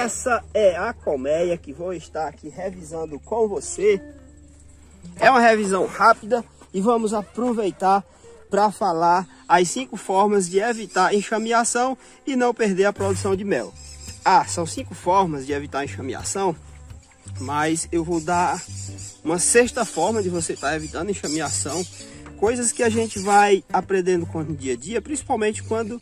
essa é a colmeia que vou estar aqui revisando com você. É uma revisão rápida e vamos aproveitar para falar as 5 formas de evitar enxameação e não perder a produção de mel. São 5 formas de evitar enxameação, mas eu vou dar uma 6ª forma de você estar evitando enxameação, coisas que a gente vai aprendendo com o dia a dia, principalmente quando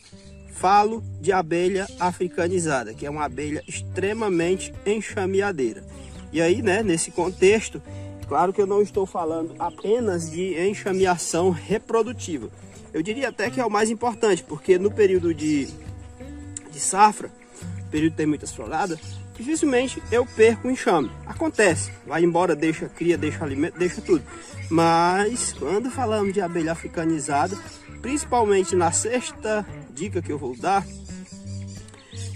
falo de abelha africanizada, que é uma abelha extremamente enxameadeira. E aí, né, nesse contexto, claro que eu não estou falando apenas de enxameação reprodutiva. Eu diria até que é o mais importante, porque no período de safra, período que tem muitas floradas, dificilmente eu perco o enxame. Acontece, vai embora, deixa cria, deixa alimento, deixa tudo. Mas quando falamos de abelha africanizada, principalmente na 6ª dica que eu vou dar,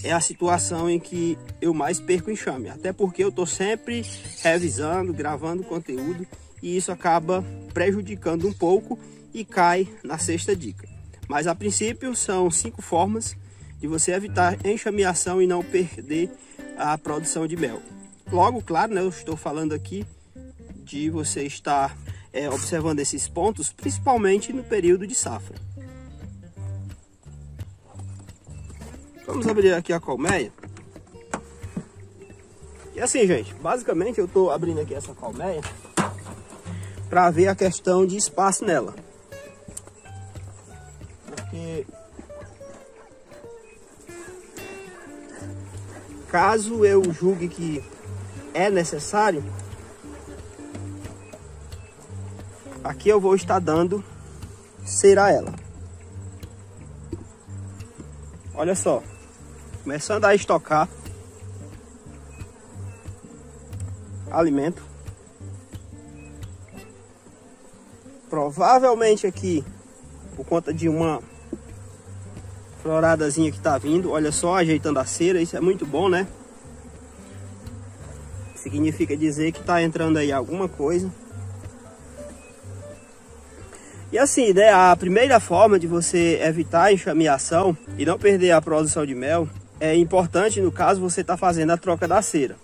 é a situação em que eu mais perco enxame. Até porque eu estou sempre revisando, gravando conteúdo e isso acaba prejudicando um pouco e cai na 6ª dica. Mas a princípio são 5 formas de você evitar enxameação e não perder a produção de mel. Logo, claro, né, eu estou falando aqui de você estar observando esses pontos, principalmente no período de safra. Vamos abrir aqui a colmeia. E assim, gente, basicamente eu estou abrindo aqui essa colmeia para ver a questão de espaço nela. Porque caso eu julgue que é necessário, aqui eu vou estar dando cera a ela. Olha só, começando a estocar alimento. Provavelmente aqui, por conta de uma floradazinha que tá vindo, olha só, ajeitando a cera, isso é muito bom, né? Significa dizer que tá entrando aí alguma coisa. E assim, né, a primeira forma de você evitar a enxameação e não perder a produção de mel é importante no caso você tá fazendo a troca da cera.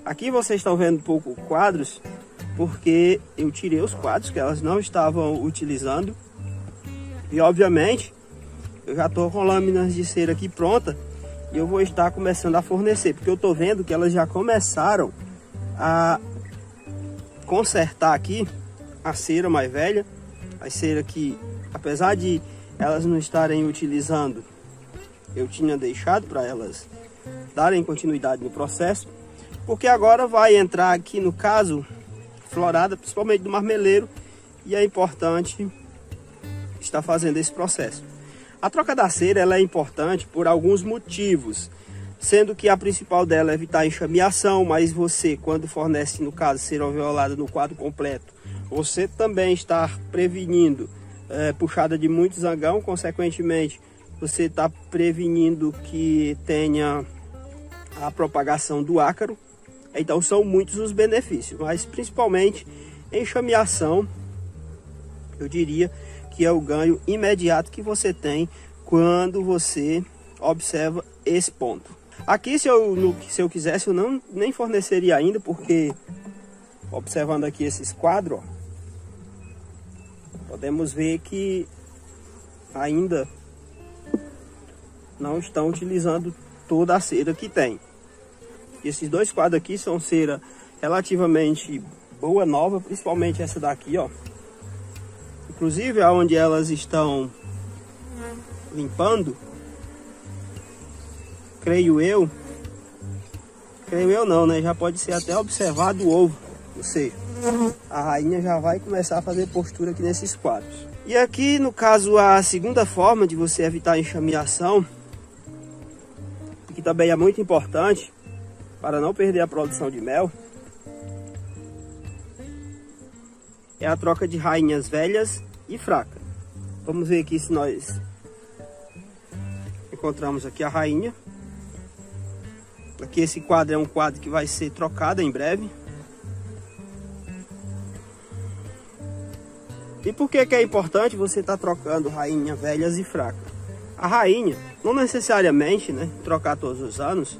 Aqui vocês estão vendo um pouco quadros, porque eu tirei os quadros que elas não estavam utilizando. E obviamente, eu já estou com lâminas de cera aqui pronta e eu vou estar começando a fornecer, porque eu estou vendo que elas já começaram a consertar aqui a cera mais velha. A cera que, apesar de elas não estarem utilizando, eu tinha deixado para elas darem continuidade no processo, porque agora vai entrar aqui no caso florada, principalmente do marmeleiro, e é importante estar fazendo esse processo. A troca da cera ela é importante por alguns motivos, sendo que a principal dela é evitar enxameação, mas você, quando fornece, no caso, cera alveolada no quadro completo, você também está prevenindo puxada de muito zangão, consequentemente você está prevenindo que tenha a propagação do ácaro. Então são muitos os benefícios, mas principalmente enxameação, eu diria que é o ganho imediato que você tem quando você observa esse ponto. Aqui se eu quisesse eu nem forneceria ainda, porque observando aqui esses quadros, ó, podemos ver que ainda não estão utilizando toda a cera que tem. Esses 2 quadros aqui são cera relativamente boa, nova, principalmente essa daqui, ó. Inclusive aonde elas estão limpando, creio eu não, né? Já pode ser até observado o ovo, ou seja, a rainha já vai começar a fazer postura aqui nesses quadros. E aqui, no caso, a 2ª forma de você evitar a enxameação, que também é muito importante para não perder a produção de mel, é a troca de rainhas velhas e fracas. Vamos ver aqui se nós encontramos aqui a rainha. Aqui esse quadro é um quadro que vai ser trocado em breve. E por que é importante você estar trocando rainha velhas e fracas? A rainha, não necessariamente, né, trocar todos os anos,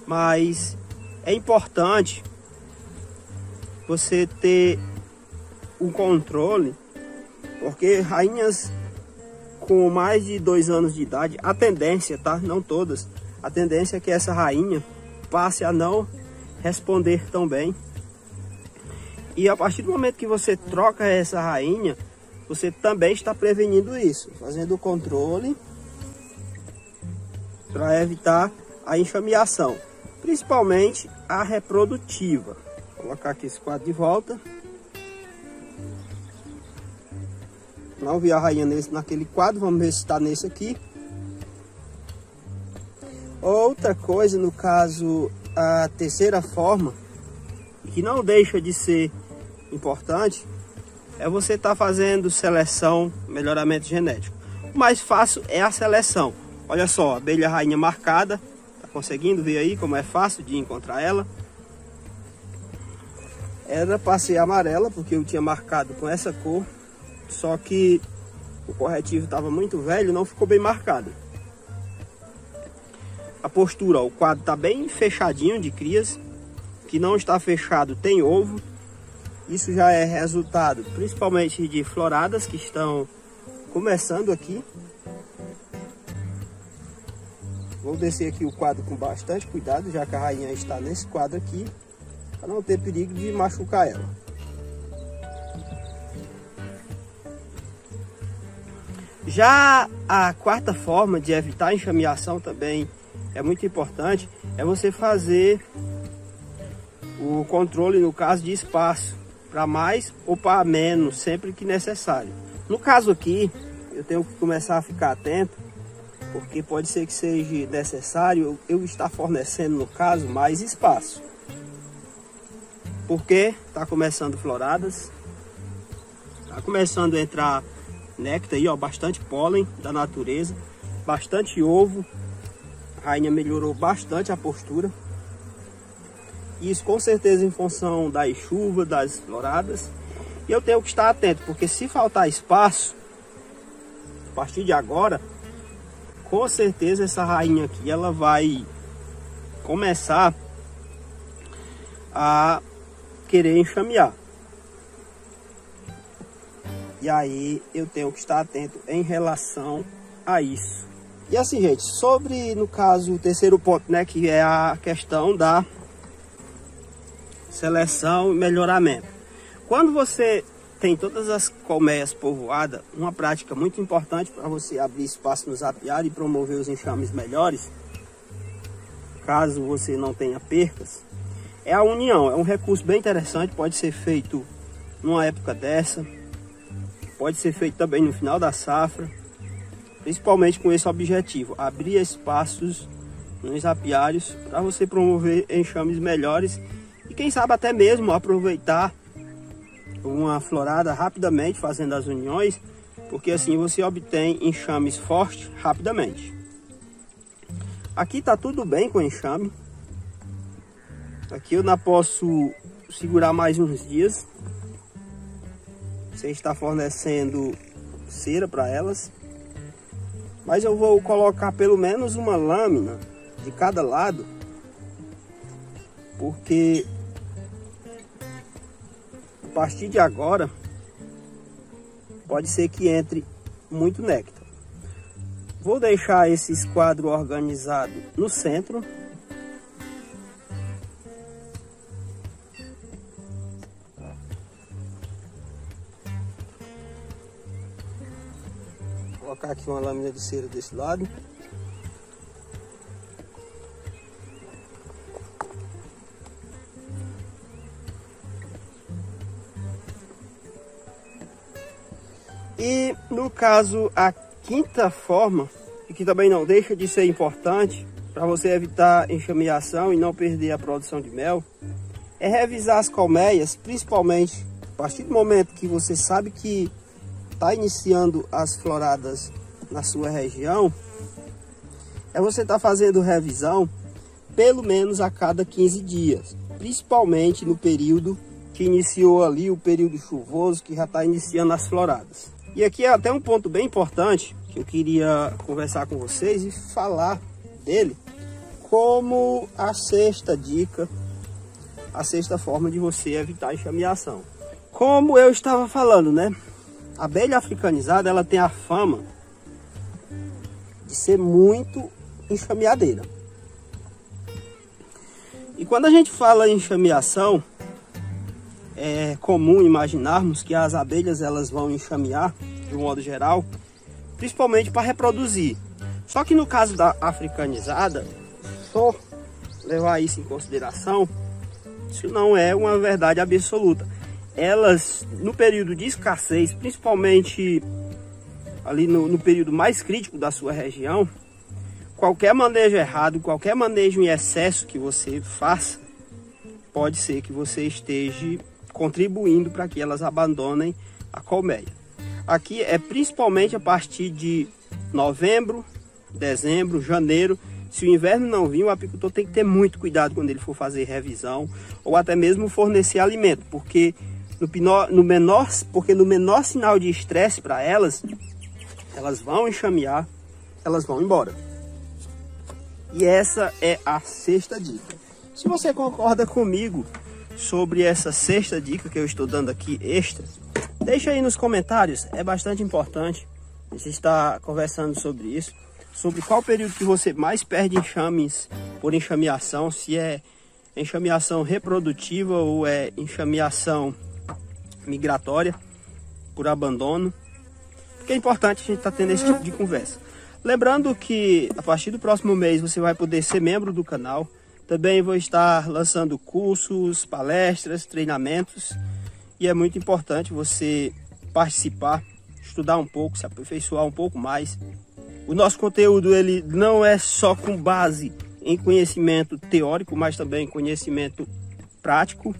mas é importante você ter um controle, porque rainhas com mais de 2 anos de idade, a tendência, tá? Não todas, a tendência é que essa rainha passe a não responder tão bem. E a partir do momento que você troca essa rainha, você também está prevenindo isso, fazendo o controle para evitar a enxameação, principalmente a reprodutiva. Vou colocar aqui esse quadro de volta. Não vi a rainha naquele quadro, vamos ver se está nesse aqui. Outra coisa, no caso, a terceira forma, que não deixa de ser importante, é você estar fazendo seleção, melhoramento genético. O mais fácil é a seleção. Olha só, abelha rainha marcada, tá conseguindo ver aí como é fácil de encontrar ela? Era para ser amarela, porque eu tinha marcado com essa cor, só que o corretivo estava muito velho, não ficou bem marcado. A postura, ó, o quadro está bem fechadinho de crias, que não está fechado tem ovo. Isso já é resultado principalmente de floradas que estão começando aqui. Vou descer aqui o quadro com bastante cuidado, já que a rainha está nesse quadro aqui, para não ter perigo de machucar ela. Já a quarta forma de evitar a enxameação também é muito importante, é você fazer o controle, no caso de espaço, para mais ou para menos, sempre que necessário. No caso aqui, eu tenho que começar a ficar atento, porque pode ser que seja necessário eu estar fornecendo, no caso, mais espaço. Porque está começando floradas, está começando a entrar néctar aí, ó, bastante pólen da natureza, bastante ovo. A rainha melhorou bastante a postura. Isso com certeza em função das chuvas, das floradas. E eu tenho que estar atento, porque se faltar espaço, a partir de agora, com certeza essa rainha aqui, ela vai começar a querer enxamear. E aí eu tenho que estar atento em relação a isso. E assim, gente, sobre, no caso, o terceiro ponto, né, que é a questão da seleção e melhoramento. Quando você tem todas as colmeias povoadas, uma prática muito importante para você abrir espaço nos apiários e promover os enxames melhores, caso você não tenha percas, é a união. É um recurso bem interessante, pode ser feito numa época dessa, pode ser feito também no final da safra, principalmente com esse objetivo, abrir espaços nos apiários para você promover enxames melhores e quem sabe até mesmo aproveitar uma florada rapidamente fazendo as uniões, porque assim você obtém enxames fortes rapidamente. Aqui tá tudo bem com enxame. Aqui eu não posso segurar mais uns dias. Você está fornecendo cera para elas, mas eu vou colocar pelo menos uma lâmina de cada lado, porque a partir de agora pode ser que entre muito néctar. Vou deixar esse esquadro organizado no centro. Vou colocar aqui uma lâmina de cera desse lado. E no caso, a quinta forma, e que também não deixa de ser importante para você evitar enxameação e não perder a produção de mel, é revisar as colmeias, principalmente a partir do momento que você sabe que está iniciando as floradas na sua região, é você estar fazendo revisão pelo menos a cada 15 dias, principalmente no período que iniciou ali o período chuvoso, que já está iniciando as floradas. E aqui é até um ponto bem importante que eu queria conversar com vocês e falar dele. como a sexta dica, a sexta forma de você evitar a enxameação. Como eu estava falando, né? A abelha africanizada, ela tem a fama de ser muito enxameadeira. E quando a gente fala em enxameação, é comum imaginarmos que as abelhas elas vão enxamear, de um modo geral, principalmente para reproduzir. Só que no caso da africanizada, só levar isso em consideração, isso não é uma verdade absoluta. Elas, no período de escassez, principalmente ali no período mais crítico da sua região, qualquer manejo errado, qualquer manejo em excesso que você faça, pode ser que você esteja contribuindo para que elas abandonem a colmeia. Aqui é principalmente a partir de novembro, dezembro, janeiro. Se o inverno não vir, o apicultor tem que ter muito cuidado quando ele for fazer revisão ou até mesmo fornecer alimento, porque no menor sinal de estresse para elas, elas vão enxamear, elas vão embora. E essa é a sexta dica. Se você concorda comigo sobre essa sexta dica que eu estou dando aqui extra, deixa aí nos comentários, é bastante importante a gente estar conversando sobre isso, sobre qual período que você mais perde enxames por enxameação, se é enxameação reprodutiva ou é enxameação migratória por abandono, porque é importante a gente estar tendo esse tipo de conversa. Lembrando que a partir do próximo mês você vai poder ser membro do canal. Também vou estar lançando cursos, palestras, treinamentos. E é muito importante você participar, estudar um pouco, se aperfeiçoar um pouco mais. O nosso conteúdo ele não é só com base em conhecimento teórico, mas também conhecimento prático.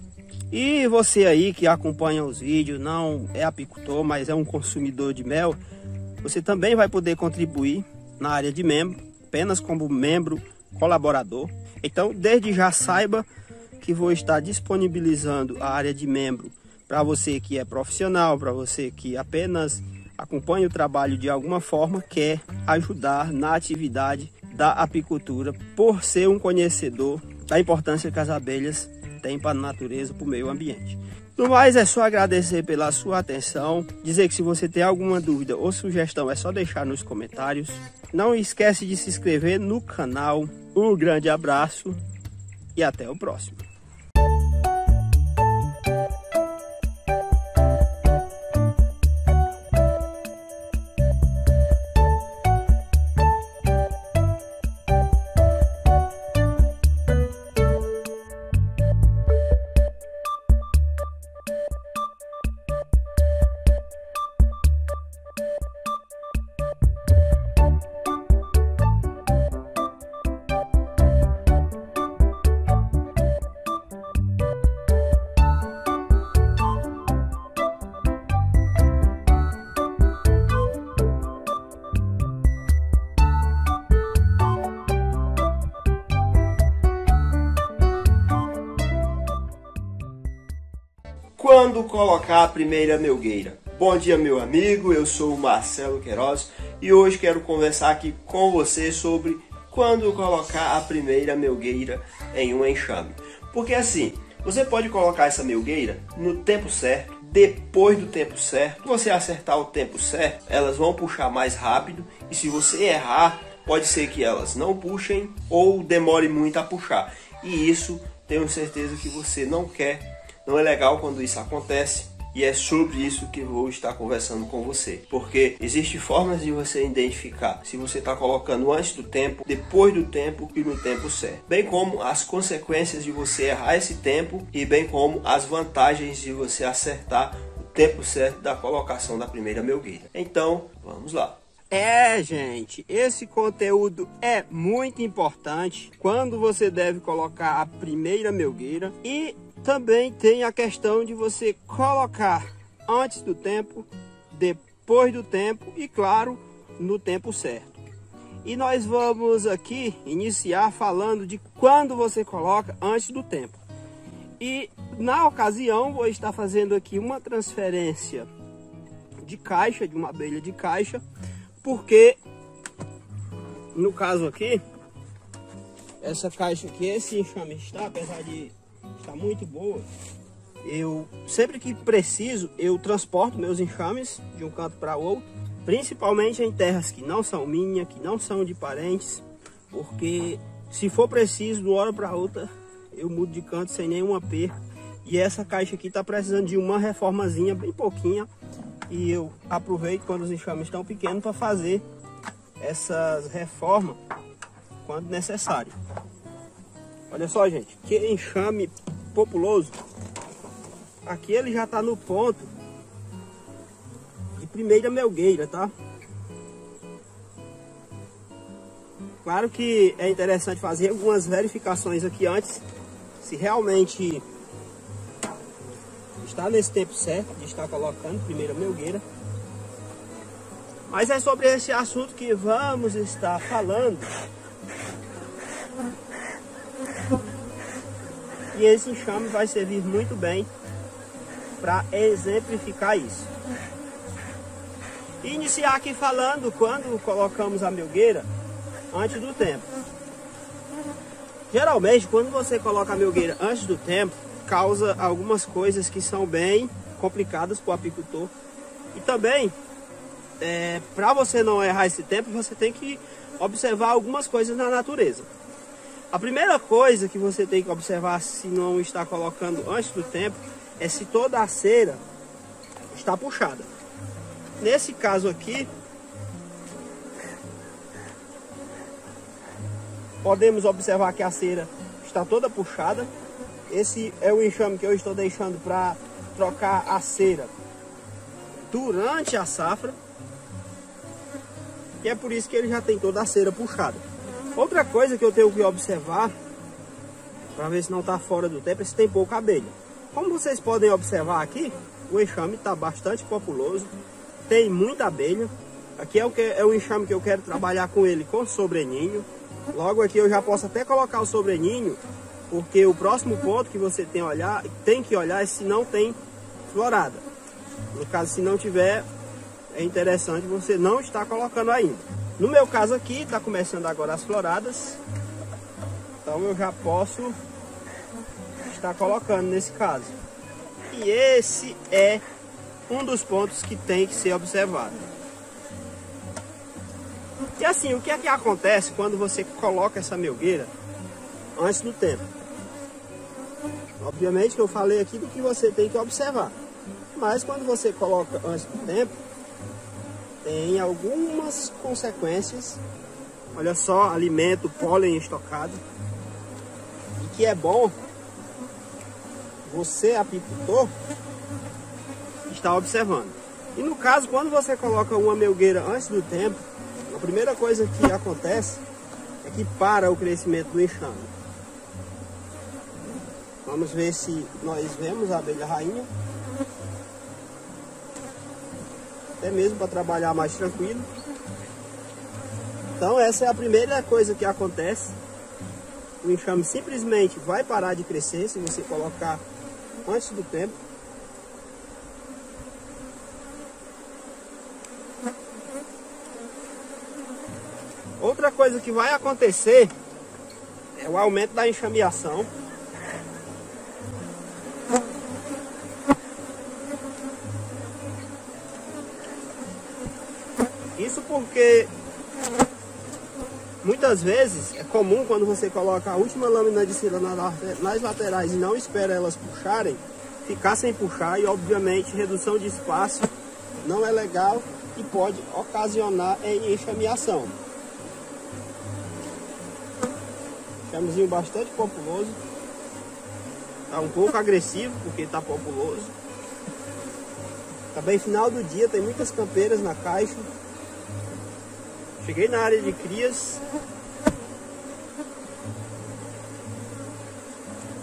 E você aí que acompanha os vídeos, não é apicultor, mas é um consumidor de mel, você também vai poder contribuir na área de membro, apenas como membro colaborador. Então, desde já saiba que vou estar disponibilizando a área de membro para você que é profissional, para você que apenas acompanha o trabalho de alguma forma, quer ajudar na atividade da apicultura, por ser um conhecedor da importância que as abelhas têm para a natureza, para o meio ambiente. No mais, é só agradecer pela sua atenção, dizer que se você tem alguma dúvida ou sugestão é só deixar nos comentários. Não esquece de se inscrever no canal. Um grande abraço e até o próximo. Quando colocar a primeira melgueira? Bom dia, meu amigo, eu sou o Marcelo Queiroz e hoje quero conversar aqui com você sobre quando colocar a primeira melgueira em um enxame. Porque assim, você pode colocar essa melgueira no tempo certo, depois do tempo certo. Se você acertar o tempo certo, elas vão puxar mais rápido, e se você errar, pode ser que elas não puxem ou demore muito a puxar. E isso tenho certeza que você não quer. Não é legal quando isso acontece, e é sobre isso que vou estar conversando com você. Porque existem formas de você identificar se você está colocando antes do tempo, depois do tempo e no tempo certo. Bem como as consequências de você errar esse tempo e bem como as vantagens de você acertar o tempo certo da colocação da primeira melgueira. Então, vamos lá. Gente, esse conteúdo é muito importante quando você deve colocar a primeira melgueira, e também tem a questão de você colocar antes do tempo, depois do tempo e, claro, no tempo certo. E nós vamos aqui iniciar falando de quando você coloca antes do tempo. E na ocasião vou estar fazendo aqui uma transferência de caixa, de uma abelha de caixa, porque no caso aqui essa caixa aqui, esse enxame está, apesar de estar muito boa, eu sempre que preciso, eu transporto meus enxames de um canto para outro, principalmente em terras que não são minhas, que não são de parentes, porque se for preciso, de uma hora para outra, eu mudo de canto sem nenhuma perca. E essa caixa aqui está precisando de uma reformazinha bem pouquinha, e eu aproveito quando os enxames estão pequenos para fazer essas reformas quando necessário. Olha só, gente, que enxame populoso. Aqui ele já está no ponto de primeira melgueira, tá? Claro que é interessante fazer algumas verificações aqui antes, se realmente está nesse tempo certo de estar colocando primeira melgueira. Mas é sobre esse assunto que vamos estar falando. E esse enxame vai servir muito bem para exemplificar isso. Iniciar aqui falando quando colocamos a melgueira antes do tempo. Geralmente, quando você coloca a melgueira antes do tempo, causa algumas coisas que são bem complicadas para o apicultor. E também, para você não errar esse tempo, você tem que observar algumas coisas na natureza. A primeira coisa que você tem que observar se não está colocando antes do tempo é se toda a cera está puxada. Nesse caso aqui, podemos observar que a cera está toda puxada. Esse é o enxame que eu estou deixando para trocar a cera durante a safra. E é por isso que ele já tem toda a cera puxada. Outra coisa que eu tenho que observar, para ver se não está fora do tempo, é se tem pouca abelha. Como vocês podem observar aqui, o enxame está bastante populoso, tem muita abelha. Aqui é o enxame que eu quero trabalhar com ele com sobreninho. Logo aqui eu já posso até colocar o sobreninho, porque o próximo ponto que você tem que olhar é se não tem florada. No caso, se não tiver, é interessante você não estar colocando ainda. No meu caso aqui, está começando agora as floradas, então eu já posso estar colocando nesse caso. E esse é um dos pontos que tem que ser observado. E assim, o que é que acontece quando você coloca essa melgueira antes do tempo? Obviamente que eu falei aqui do que você tem que observar, mas quando você coloca antes do tempo, tem algumas consequências. Olha só, alimento, pólen estocado, e que é bom você, apicultor, estar observando. E no caso, quando você coloca uma melgueira antes do tempo, a primeira coisa que acontece é que para o crescimento do enxame. Vamos ver se nós vemos a abelha rainha. Até mesmo para trabalhar mais tranquilo. Então essa é a primeira coisa que acontece. O enxame simplesmente vai parar de crescer se você colocar antes do tempo. Outra coisa que vai acontecer é o aumento da enxameação. Isso porque muitas vezes é comum, quando você coloca a última lâmina de cera nas laterais e não espera elas puxarem, ficar sem puxar, e obviamente redução de espaço não é legal e pode ocasionar em enxameação. Enxamezinho bastante populoso, está um pouco agressivo porque está populoso. Também final do dia, tem muitas campeiras na caixa. Cheguei na área de crias.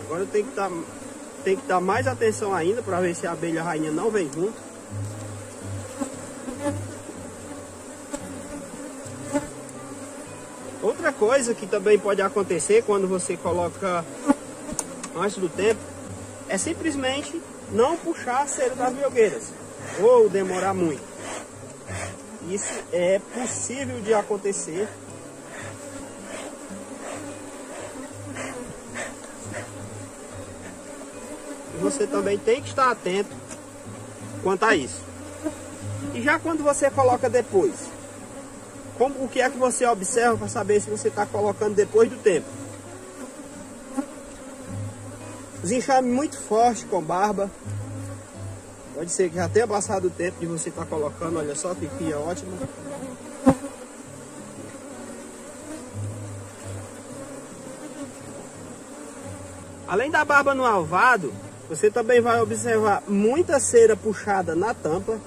Agora eu tenho que dar mais atenção ainda para ver se a abelha rainha não vem junto. Outra coisa que também pode acontecer quando você coloca antes do tempo é simplesmente não puxar a cera das melgueiras ou demorar muito. Isso é possível de acontecer. E você também tem que estar atento quanto a isso. E já quando você coloca depois, o que é que você observa para saber se você está colocando depois do tempo? Os enxames muito fortes com barba. Pode ser que já tenha passado o tempo de você estar colocando. Olha só que cria ótima. Além da barba no alvado, você também vai observar muita cera puxada na tampa.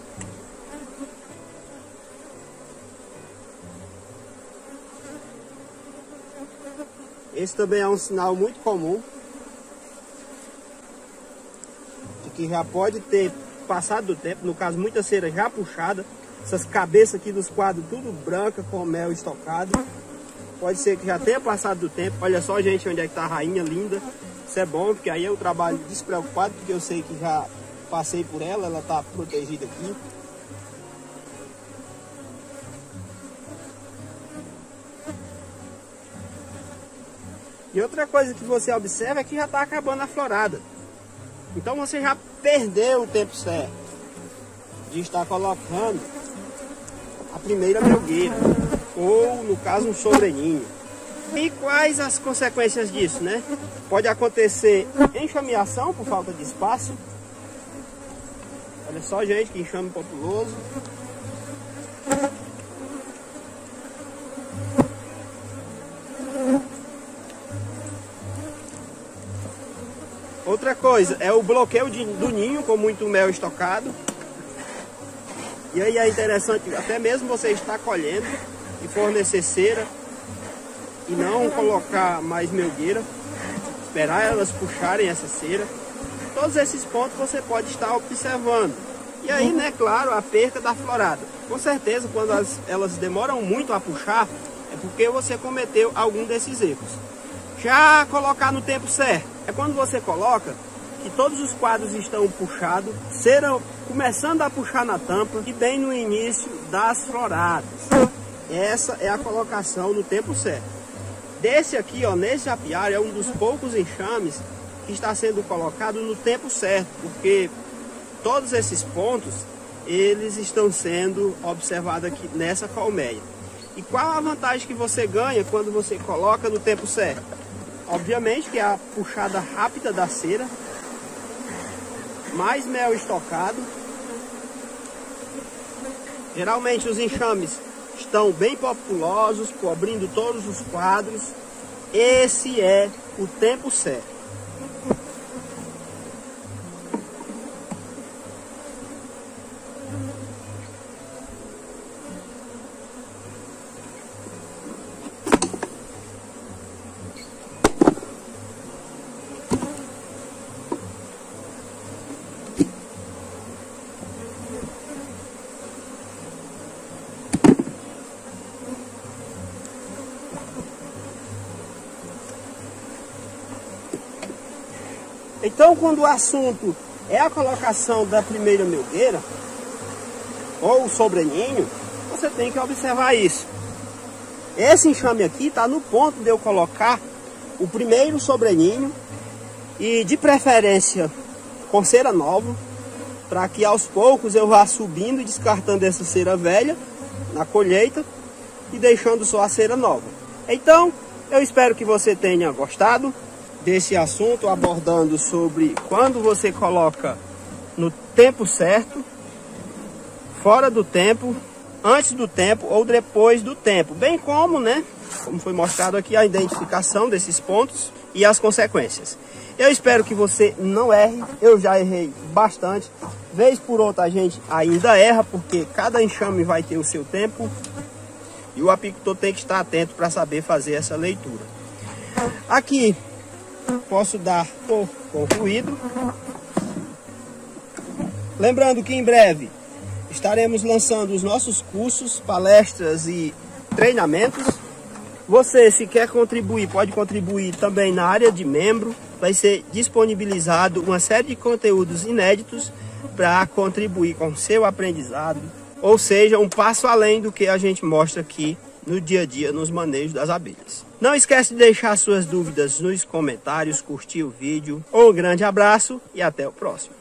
Esse também é um sinal muito comum de que já pode ter passado do tempo, no caso muita cera já puxada, essas cabeças aqui dos quadros tudo branca com mel estocado. Pode ser que já tenha passado do tempo. Olha só, gente, onde é que tá a rainha linda. Isso é bom, porque aí eu trabalho despreocupado, porque eu sei que já passei por ela, ela tá protegida aqui. E outra coisa que você observa é que já está acabando a florada. Então você já perdeu o tempo certo de estar colocando a primeira melgueira, ou no caso um sobreninho. E quais as consequências disso, né? Pode acontecer enxameação por falta de espaço. Olha só, gente, que enxame populoso. Outra coisa é o bloqueio do ninho com muito mel estocado. E aí é interessante, até mesmo você estar colhendo e fornecer cera e não colocar mais melgueira, esperar elas puxarem essa cera. Todos esses pontos você pode estar observando. E aí, né, claro, a perca da florada. Com certeza, quando elas demoram muito a puxar, é porque você cometeu algum desses erros. Já colocar no tempo certo é quando você coloca que todos os quadros estão puxados, cera começando a puxar na tampa e bem no início das floradas. Essa é a colocação no tempo certo. Desse aqui, ó, nesse apiário, é um dos poucos enxames que está sendo colocado no tempo certo, porque todos esses pontos, eles estão sendo observados aqui nessa colmeia. E qual a vantagem que você ganha quando você coloca no tempo certo? Obviamente que é a puxada rápida da cera, mais mel estocado. Geralmente os enxames estão bem populosos, cobrindo todos os quadros. Esse é o tempo certo. Então, quando o assunto é a colocação da primeira melgueira ou o sobreninho, você tem que observar isso. Esse enxame aqui está no ponto de eu colocar o primeiro sobreninho e de preferência com cera nova, para que aos poucos eu vá subindo e descartando essa cera velha na colheita e deixando só a cera nova. Então, eu espero que você tenha gostado desse assunto, abordando sobre quando você coloca no tempo certo, fora do tempo, antes do tempo ou depois do tempo, bem como, né, como foi mostrado aqui, a identificação desses pontos e as consequências. Eu espero que você não erre, eu já errei bastante, vez por outra a gente ainda erra, porque cada enxame vai ter o seu tempo e o apicultor tem que estar atento para saber fazer essa leitura. Aqui posso dar por concluído. Lembrando que em breve estaremos lançando os nossos cursos, palestras e treinamentos. Você, se quer contribuir, pode contribuir também na área de membro. Vai ser disponibilizado uma série de conteúdos inéditos para contribuir com o seu aprendizado. Ou seja, um passo além do que a gente mostra aqui no dia a dia nos manejos das abelhas. Não esquece de deixar suas dúvidas nos comentários, curtir o vídeo. Um grande abraço e até o próximo.